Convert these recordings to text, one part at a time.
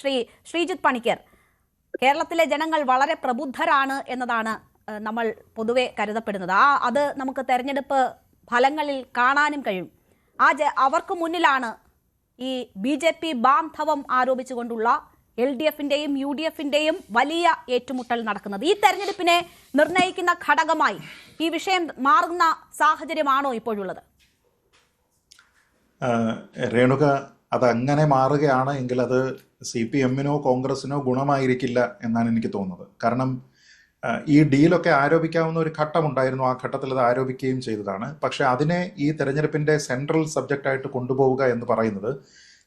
ശ്രീ ശ്രീജിത്ത് പണിക്കർ, കേരളത്തിലെ ജനങ്ങൾ വളരെ പ്രബുദ്ധരാണ് എന്നതാണ് നമ്മൾ പൊതുവെ കരുതപ്പെടുന്നത്. അത് നമുക്ക് തെരഞ്ഞെടുപ്പ് ഫലങ്ങളിൽ കാണാനും കഴിയും. അവർക്ക് മുന്നിലാണ് ഈ BJP ബാന്ധവം ആരോപിച്ചുകൊണ്ടുള്ള LDFന്റെയും UDFന്റെയും വലിയ ഏറ്റുമുട്ടൽ നടക്കുന്നത്. ഈ തെരഞ്ഞെടുപ്പിനെ നിർണയിക്കുന്ന ഘടകമായി ഈ വിഷയം മാറുന്ന സാഹചര്യമാണോ ഇപ്പോഴുള്ളത്? രേണുക, അതങ്ങനെ മാറുകയാണ് എങ്കിൽ അത് CPM-നോ കോൺഗ്രസിനോ ഗുണമായിരിക്കില്ല എന്നാണ് എനിക്ക് തോന്നുന്നത്. കാരണം ഈ ഡീലൊക്കെ ആരോപിക്കാവുന്ന ഒരു ഘട്ടമുണ്ടായിരുന്നു. ആ ഘട്ടത്തിൽ അത് ആരോപിക്കുകയും ചെയ്തതാണ്. പക്ഷെ അതിനെ ഈ തെരഞ്ഞെടുപ്പിന്റെ സെൻട്രൽ സബ്ജക്റ്റായിട്ട് കൊണ്ടുപോവുക എന്ന് പറയുന്നത്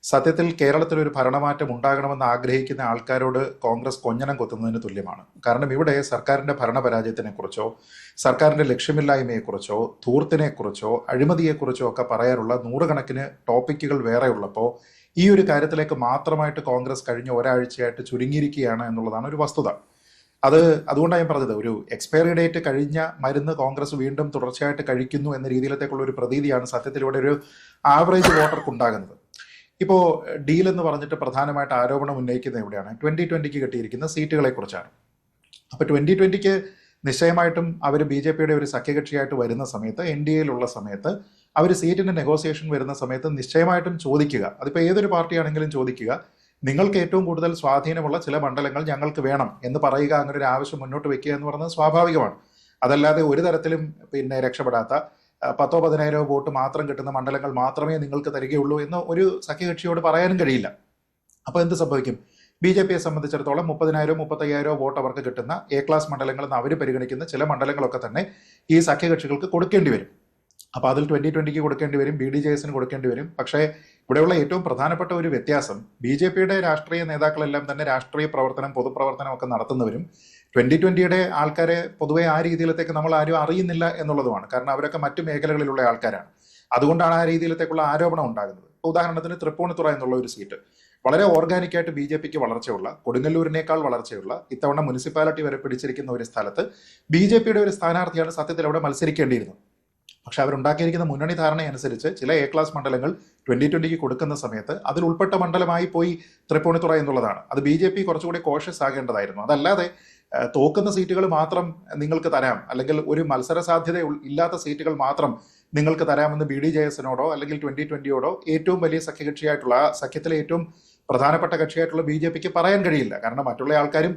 സത്യത്തിൽ കേരളത്തിൽ ഒരു ഭരണമാറ്റം ഉണ്ടാകണമെന്ന് ആഗ്രഹിക്കുന്ന ആൾക്കാരോട് കോൺഗ്രസ് കൊഞ്ഞനം കൊത്തുന്നതിന് തുല്യമാണ്. കാരണം ഇവിടെ സർക്കാരിന്റെ ഭരണപരാജയത്തിനെക്കുറിച്ചോ സർക്കാരിന്റെ ലക്ഷ്യമില്ലായ്മയെക്കുറിച്ചോ ധൂർത്തിനെക്കുറിച്ചോ അഴിമതിയെക്കുറിച്ചോ ഒക്കെ പറയാനുള്ള നൂറുകണക്കിന് ടോപ്പിക്കുകൾ വേറെ ഉള്ളപ്പോൾ ഈ ഒരു കാര്യത്തിലേക്ക് മാത്രമായിട്ട് കോൺഗ്രസ് കഴിഞ്ഞ ഒരാഴ്ചയായിട്ട് ചുരുങ്ങിയിരിക്കുകയാണ് എന്നുള്ളതാണ് ഒരു വസ്തുത. അതുകൊണ്ടാണ് ഞാൻ പറഞ്ഞത്, ഒരു എക്സ്പയറി ഡേറ്റ് കഴിഞ്ഞ മരുന്ന് കോൺഗ്രസ് വീണ്ടും തുടർച്ചയായിട്ട് കഴിക്കുന്നു എന്ന രീതിയിലേക്കുള്ള ഒരു പ്രതീതിയാണ് സത്യത്തിൽ ഇവിടെ ഒരു ആവറേജ് വോട്ടർക്ക് ഉണ്ടാകുന്നത്. ഇപ്പോൾ ഡീൽ എന്ന് പറഞ്ഞിട്ട് പ്രധാനമായിട്ട് ആരോപണം ഉന്നയിക്കുന്നത് എവിടെയാണ്? 2020 കിട്ടിയിരിക്കുന്ന സീറ്റുകളെ കുറിച്ചാണ്. അപ്പോൾ 2020 നിശ്ചയമായിട്ടും അവർ BJPയുടെ ഒരു സഖ്യകക്ഷിയായിട്ട് വരുന്ന സമയത്ത്, NDAയിലുള്ള സമയത്ത്, അവർ സീറ്റിന്റെ നെഗോസിയേഷൻ വരുന്ന സമയത്ത് നിശ്ചയമായിട്ടും ചോദിക്കുക, അതിപ്പോൾ ഏതൊരു പാർട്ടിയാണെങ്കിലും ചോദിക്കുക, നിങ്ങൾക്ക് ഏറ്റവും കൂടുതൽ സ്വാധീനമുള്ള ചില മണ്ഡലങ്ങൾ ഞങ്ങൾക്ക് വേണം എന്ന് പറയുക. അങ്ങനെ ഒരു ആവശ്യം മുന്നോട്ട് വെക്കുക എന്ന് പറയുന്നത് സ്വാഭാവികമാണ്. അതല്ലാതെ ഒരു തരത്തിലും രക്ഷപ്പെടാത്ത 10,000-10,000 വോട്ട് മാത്രം കിട്ടുന്ന മണ്ഡലങ്ങൾ മാത്രമേ നിങ്ങൾക്ക് തരികയുള്ളൂ എന്ന് ഒരു സഖ്യകക്ഷിയോട് പറയാനും കഴിയില്ല. അപ്പോൾ എന്ത് സംഭവിക്കും? BJPയെ സംബന്ധിച്ചിടത്തോളം 30,000-35,000 വോട്ട് അവർക്ക് കിട്ടുന്ന A ക്ലാസ് മണ്ഡലങ്ങൾ എന്ന് അവർ പരിഗണിക്കുന്ന ചില മണ്ഡലങ്ങളൊക്കെ തന്നെ ഈ സഖ്യകക്ഷികൾക്ക് കൊടുക്കേണ്ടി വരും. അപ്പോൾ അതിൽ 2020 കൊടുക്കേണ്ടി വരും, BDJSന് കൊടുക്കേണ്ടി വരും. പക്ഷേ ഇവിടെയുള്ള ഏറ്റവും പ്രധാനപ്പെട്ട ഒരു വ്യത്യാസം, BJPയുടെ രാഷ്ട്രീയ നേതാക്കളെല്ലാം തന്നെ രാഷ്ട്രീയ പ്രവർത്തനം, പൊതുപ്രവർത്തനം ഒക്കെ നടത്തുന്നവരും 2020യുടെ ആൾക്കാരെ പൊതുവെ ആ രീതിയിലത്തേക്ക് നമ്മൾ ആരും അറിയുന്നില്ല എന്നുള്ളതുമാണ്. കാരണം അവരൊക്കെ മറ്റു മേഖലകളിലുള്ള ആൾക്കാരാണ്. അതുകൊണ്ടാണ് ആ രീതിയിലത്തേക്കുള്ള ആരോപണം ഉണ്ടാകുന്നത്. ഉദാഹരണത്തിന് തൃപ്പൂണിത്തുറ എന്നുള്ള ഒരു സീറ്റ് വളരെ ഓർഗാനിക്കായിട്ട് BJPക്ക് വളർച്ചയുള്ള, കൊടുങ്ങല്ലൂരിനേക്കാൾ വളർച്ചയുള്ള, ഇത്തവണ മുനിസിപ്പാലിറ്റി വരെ പിടിച്ചിരിക്കുന്ന ഒരു സ്ഥലത്ത് BJPയുടെ ഒരു സ്ഥാനാർത്ഥിയാണ് സത്യത്തിൽ അവിടെ മത്സരിക്കേണ്ടിയിരുന്നത്. പക്ഷെ അവരുണ്ടാക്കിയിരിക്കുന്ന മുന്നണി ധാരണയനുസരിച്ച് ചില A ക്ലാസ് മണ്ഡലങ്ങൾ 2020 കൊടുക്കുന്ന സമയത്ത് അതിൽ ഉൾപ്പെട്ട മണ്ഡലമായി പോയി തൃപ്പൂണിത്തുറ എന്നുള്ളതാണ്. അത് BJP കുറച്ചുകൂടി കോഷ്യസ് ആകേണ്ടതായിരുന്നു. അതല്ലാതെ തോക്കുന്ന സീറ്റുകൾ മാത്രം നിങ്ങൾക്ക് തരാം, അല്ലെങ്കിൽ ഒരു മത്സര സാധ്യത ഇല്ലാത്ത സീറ്റുകൾ മാത്രം നിങ്ങൾക്ക് തരാമെന്ന് BDJSനോടോ അല്ലെങ്കിൽ 2020യോടോ ഏറ്റവും വലിയ സഖ്യകക്ഷിയായിട്ടുള്ള, ആ സഖ്യത്തിലെ ഏറ്റവും പ്രധാനപ്പെട്ട കക്ഷിയായിട്ടുള്ള BJPക്ക് പറയാൻ കഴിയില്ല. കാരണം മറ്റുള്ള ആൾക്കാരും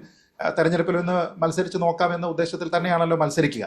തെരഞ്ഞെടുപ്പിൽ ഒന്ന് മത്സരിച്ച് നോക്കാമെന്ന ഉദ്ദേശത്തിൽ തന്നെയാണല്ലോ മത്സരിക്കുക.